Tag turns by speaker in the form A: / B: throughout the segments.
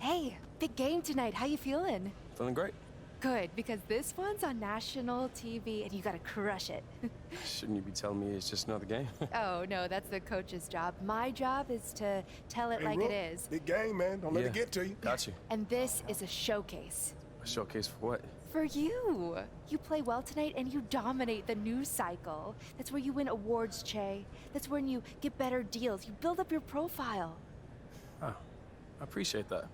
A: Hey, big game tonight. How you feeling?
B: Feeling great.
A: Good, because this one's on national TV and you gotta crush it.
B: Shouldn't you be telling me it's just another game?
A: Oh, no, that's the coach's job. My job is to tell it like
C: Rook,
A: it is.
C: big game, man. Don't let it get to you.
B: Got you.
A: And this is a showcase.
B: A showcase for what?
A: For you. You play well tonight and you dominate the news cycle. That's where you win awards, Che. That's when you get better deals. You build up your profile.
B: Oh, I appreciate that.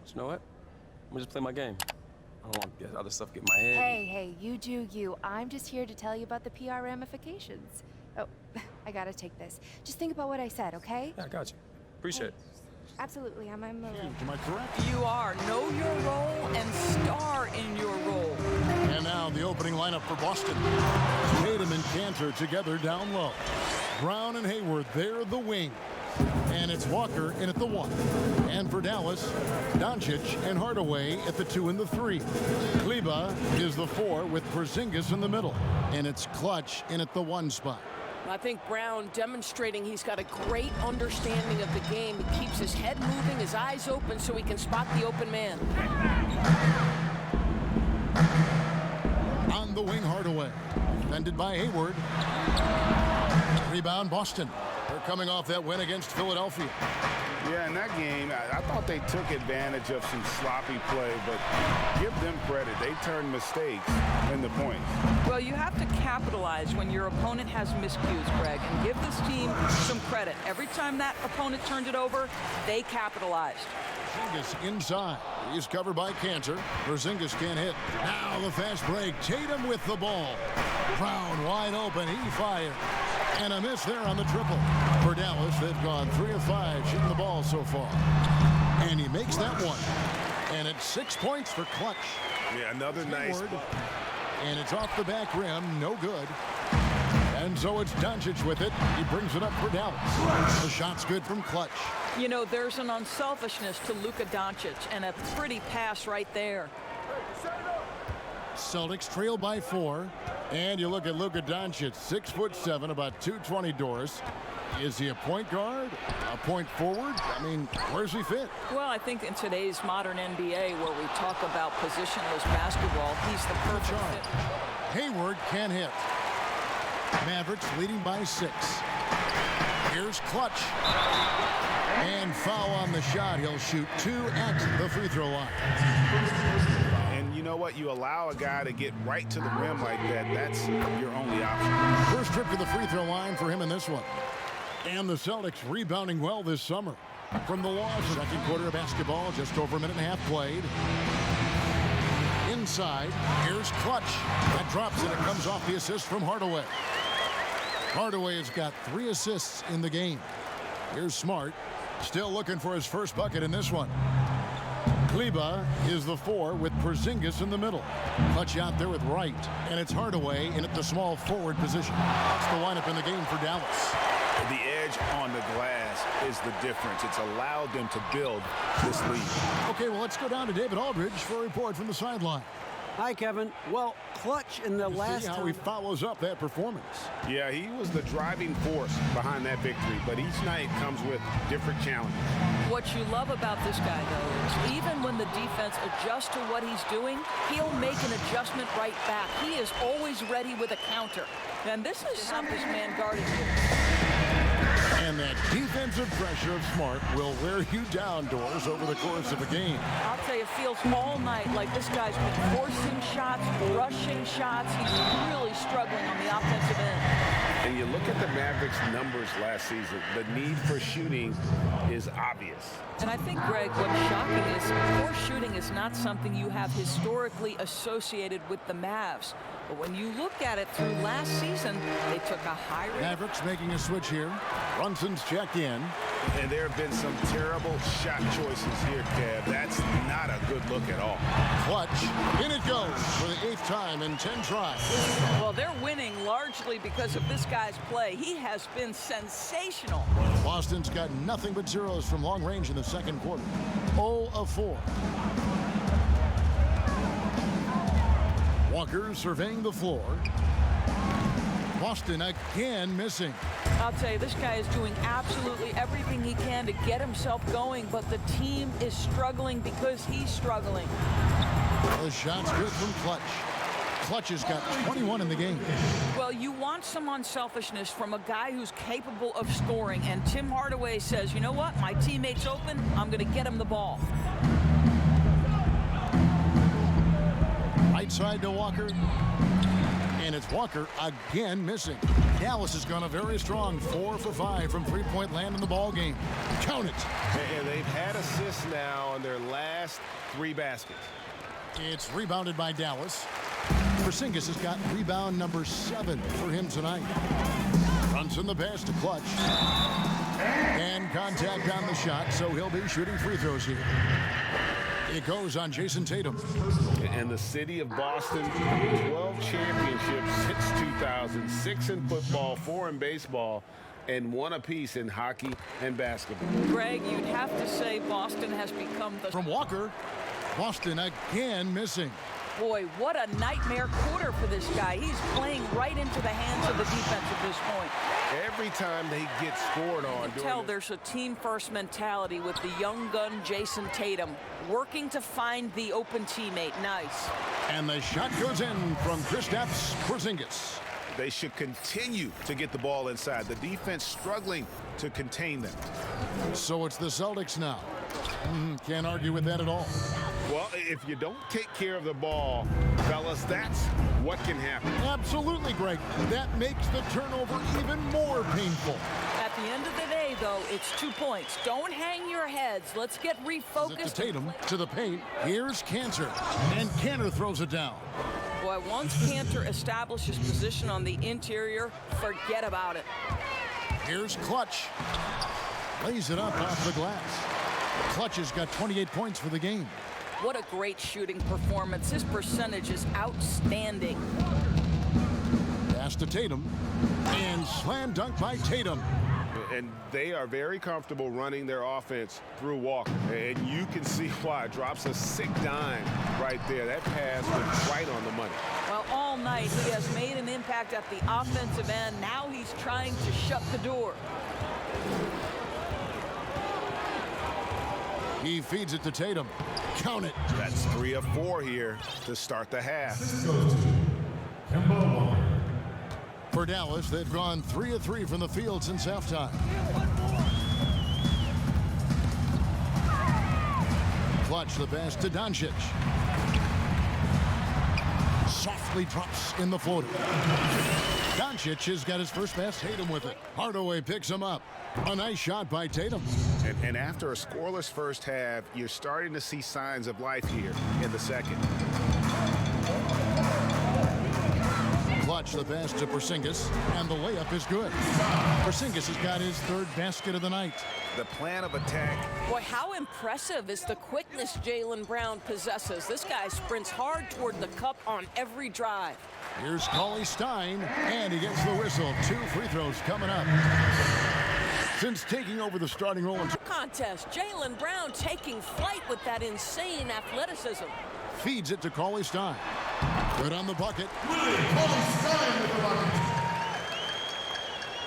B: But you know what? I'm gonna just play my game. I don't want to get other stuff get in my head.
A: Hey, you do you. I'm just here to tell you about the PR ramifications. Oh, I gotta take this. Just think about what I said, okay?
B: Yeah, I got you. Appreciate it.
A: Absolutely, I'm
D: Am I correct?
E: You are. Know your role and star in your role.
D: And now the opening lineup for Boston. Tatum and Cantor together down low. Brown and Hayward, they're the wing. And it's Walker in at the 1. And for Dallas, Doncic and Hardaway at the 2 and the 3. Kleba is the 4 with Porzingis in the middle. And it's Clutch in at the 1 spot.
E: I think Brown demonstrating he's got a great understanding of the game. He keeps his head moving, his eyes open so he can spot the open man.
D: On the wing, Hardaway. Defended by Hayward. Rebound, Boston. They're coming off that win against Philadelphia.
F: Yeah, in that game, I thought they took advantage of some sloppy play, but give them credit. They turned mistakes into points.
G: Well, you have to capitalize when your opponent has miscues, Greg, and give this team some credit. Every time that opponent turned it over, they capitalized.
D: Porzingis inside. He's covered by Cantor. Porzingis can't hit. Now the fast break. Tatum with the ball. Brown wide open. He fires. And a miss there on the triple. For Dallas, they've gone 3 of 5 shooting the ball so far. And he makes that one. And it's 6 points for Clutch.
F: Yeah, another nice
D: ball. And it's off the back rim. No good. And so it's Doncic with it. He brings it up for Dallas. The shot's good from Clutch.
G: You know, there's an unselfishness to Luka Doncic, and a pretty pass right there.
D: Celtics trail by 4. And you look at Luka Doncic, 6'7", about 220 doors. Is he a point guard? A point forward? I mean, where's he fit?
G: Well, I think in today's modern NBA, where we talk about positionless basketball, he's the perfect fit.
D: Hayward can hit. Mavericks leading by 6. Here's Clutch. And foul on the shot. He'll shoot 2 at the free throw line.
F: And you know what? You allow a guy to get right to the rim like that. That's your only option.
D: First trip to the free throw line for him in this one. And the Celtics rebounding well this summer. From the loss, second quarter of basketball, just over a minute and a half played. Inside, here's Clutch. That drops and it comes off the assist from Hardaway. Hardaway has got 3 assists in the game. Here's Smart. Still looking for his first bucket in this one. Kleba is the 4 with Porzingis in the middle. Clutch out there with Wright. And it's Hardaway in at the small forward position. That's the lineup in the game for Dallas.
F: The edge on the glass is the difference. It's allowed them to build this lead.
D: Okay, well, let's go down to David Aldridge for a report from the sideline.
H: Hi, Kevin. Well, Clutch in the last
D: See how he follows up that performance.
F: Yeah, he was the driving force behind that victory, but each night comes with different challenges.
G: What you love about this guy, though, is even when the defense adjusts to what he's doing, he'll make an adjustment right back. He is always ready with a counter. And this is something this man guarding here.
D: And that defensive pressure of Smart will wear you down, Doors, over the course of a game.
G: I'll tell you, it feels all night like this guy's been forcing shots, rushing shots. He's really struggling on the offensive end.
F: And you look at the Mavericks' numbers last season, the need for shooting is obvious.
G: And I think, Greg, what's shocking is poor shooting is not something you have historically associated with the Mavs. But when you look at it through last season, they took a high rate.
D: Mavericks making a switch here. Brunson's checked in.
F: And there have been some terrible shot choices here, Kev. That's not a good look at all.
D: Clutch. In it goes for the 8th time in 10 tries.
G: Well, they're winning largely because of this guy's play. He has been sensational.
D: Boston's got nothing but zeros from long range in the second quarter. 0 of 4. Walker surveying the floor. Boston again missing.
G: I'll tell you, this guy is doing absolutely everything he can to get himself going, but the team is struggling because he's struggling.
D: The shot's good from Clutch. Clutch has got 21 in the game.
G: Well, you want some unselfishness from a guy who's capable of scoring, and Tim Hardaway says, you know what, my teammate's open, I'm going to get him the ball.
D: Right side to Walker. And it's Walker again missing. Dallas has gone a very strong 4 for 5 from three-point land in the ball game. Count it.
F: And they've had assists now on their last 3 baskets.
D: It's rebounded by Dallas. Porzingis has got rebound number 7 for him tonight. Runs in the pass to Clutch. And contact on the shot, so he'll be shooting free throws here. It goes on Jason Tatum.
F: And the city of Boston, 12 championships since 2000, 6 in football, 4 in baseball, and 1 apiece in hockey and basketball.
G: Greg, you'd have to say Boston has become the...
D: From Walker, Boston again missing.
G: Boy, what a nightmare quarter for this guy. He's playing right into the hands of the defense at this point.
F: Every time they get scored on.
G: You can tell there's a team-first mentality with the young gun Jason Tatum working to find the open teammate. Nice.
D: And the shot goes in from Kristaps Porzingis.
F: They should continue to get the ball inside. The defense struggling to contain them.
D: So it's the Celtics now. Can't argue with that at all.
F: Well, if you don't take care of the ball, fellas, that's what can happen.
D: Absolutely, Greg. That makes the turnover even more painful.
G: At the end of the day, though, it's 2 points. Don't hang your heads. Let's get refocused.
D: To Tatum, to the paint. Here's Cantor. And Cantor throws it down.
G: Boy, once Cantor establishes position on the interior, forget about it.
D: Here's Clutch. Lays it up off the glass. Clutch has got 28 points for the game.
G: What a great shooting performance. His percentage is outstanding.
D: Pass to Tatum. And slam dunk by Tatum.
F: And they are very comfortable running their offense through Walker. And you can see why. Drops a sick dime right there. That pass was right on the money.
G: Well, all night he has made an impact at the offensive end. Now he's trying to shut the door.
D: He feeds it to Tatum. Count it.
F: That's 3 of 4 here to start the half.
D: For Dallas, they've gone 3 of 3 from the field since halftime. Clutch the pass to Doncic. Softly drops in the floater. Doncic has got his first pass. Tatum with it. Hardaway picks him up. A nice shot by Tatum.
F: And after a scoreless first half, you're starting to see signs of life here in the second.
D: Clutch the pass to Porzingis, and the layup is good. Porzingis has got his 3rd basket of the night.
F: The plan of attack.
E: Boy, how impressive is the quickness Jaylen Brown possesses. This guy sprints hard toward the cup on every drive.
D: Here's Cauley Stein, and he gets the whistle. 2 free throws coming up. Since taking over the starting role in
E: Contest, Jaylen Brown taking flight with that insane athleticism.
D: feeds it to Cauley Stein. Good on the bucket.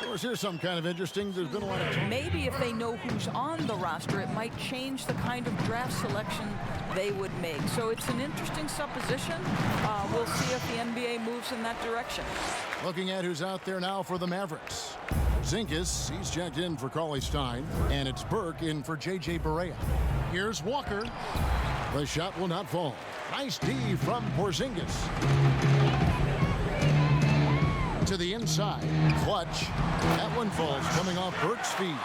D: Of course, here's some kind of interesting. There's been a lot of...
G: Maybe if they know who's on the roster, it might change the kind of draft selection they would make. So it's an interesting supposition. We'll see if the NBA moves in that direction.
D: Looking at who's out there now for the Mavericks. Zinkis, he's checked in for Cauley Stein, and it's Burke in for J.J. Barea. Here's Walker. The shot will not fall. Nice D from Porzingis. To the inside. Clutch. That one falls coming off Burke's feet.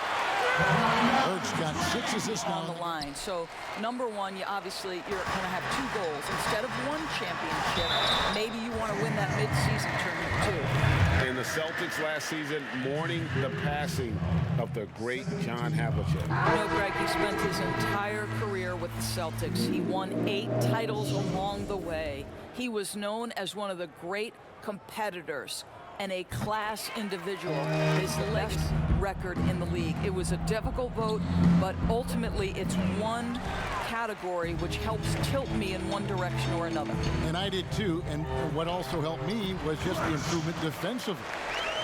D: Burke's got 6 assists now
G: on the line. So, number one, you're going to have 2 goals. Instead of 1 championship, maybe you want to win that mid-season tournament, too.
F: In the Celtics last season, mourning the passing of the great John Havlicek.
G: You know, Greg, he spent his entire career with the Celtics. He won 8 titles along the way. He was known as one of the great competitors and a class individual. His best record in the league. It was a difficult vote, but ultimately it's one category which helps tilt me in one direction or another.
D: And I did too, and what also helped me was just the improvement defensively.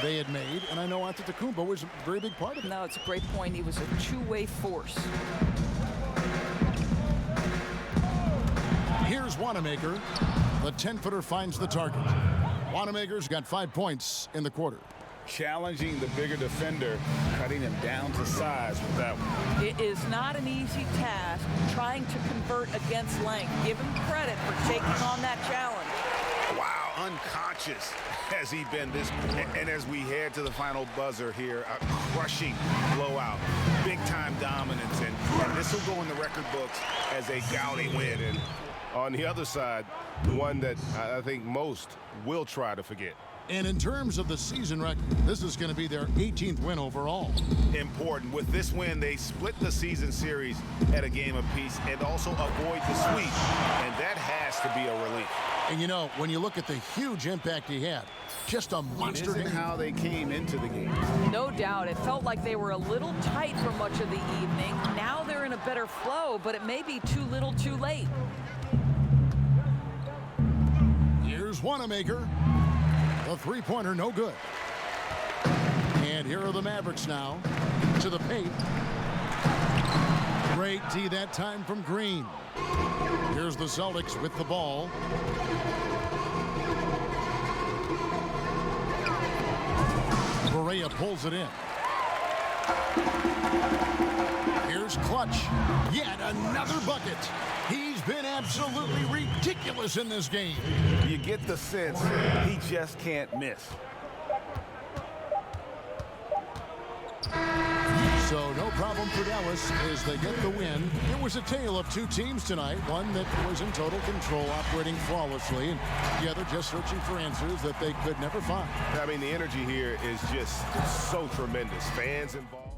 D: they had made, and I know Antetokounmpo was a very big part of it.
G: No, it's a great point. He was a two-way force.
D: Here's Wanamaker. The 10-footer finds the target. Wanamaker's got 5 points in the quarter.
F: Challenging the bigger defender, cutting him down to size with that one.
G: It is not an easy task trying to convert against length. Give him credit for taking on that challenge.
F: Wow, unconscious has he been this. And as we head to the final buzzer here, a crushing blowout, big-time dominance, and this will go in the record books as a gaudy win. And on the other side, one that I think most will try to forget.
D: And in terms of the season record, this is going to be their 18th win overall.
F: Important. With this win, they split the season series at a game apiece and also avoid the sweep. And that has to be a relief.
D: And you know, when you look at the huge impact he had, just a monster
F: Isn't
D: game.
F: how they came into the game.
G: No doubt. It felt like they were a little tight for much of the evening. Now they're in a better flow, but it may be too little too late.
D: Here's Wanamaker. The three-pointer, no good. And here are the Mavericks now to the paint. Great D that time from Green. Here's the Celtics with the ball. Correa pulls it in. Here's Clutch. Yet another bucket. He's been absolutely ridiculous in this game.
F: You get the sense he just can't miss.
D: So no problem for Dallas as they get the win. It was a tale of two teams tonight. One that was in total control, operating flawlessly, and the other just searching for answers that they could never find.
F: I mean, the energy here is just so tremendous. Fans involved.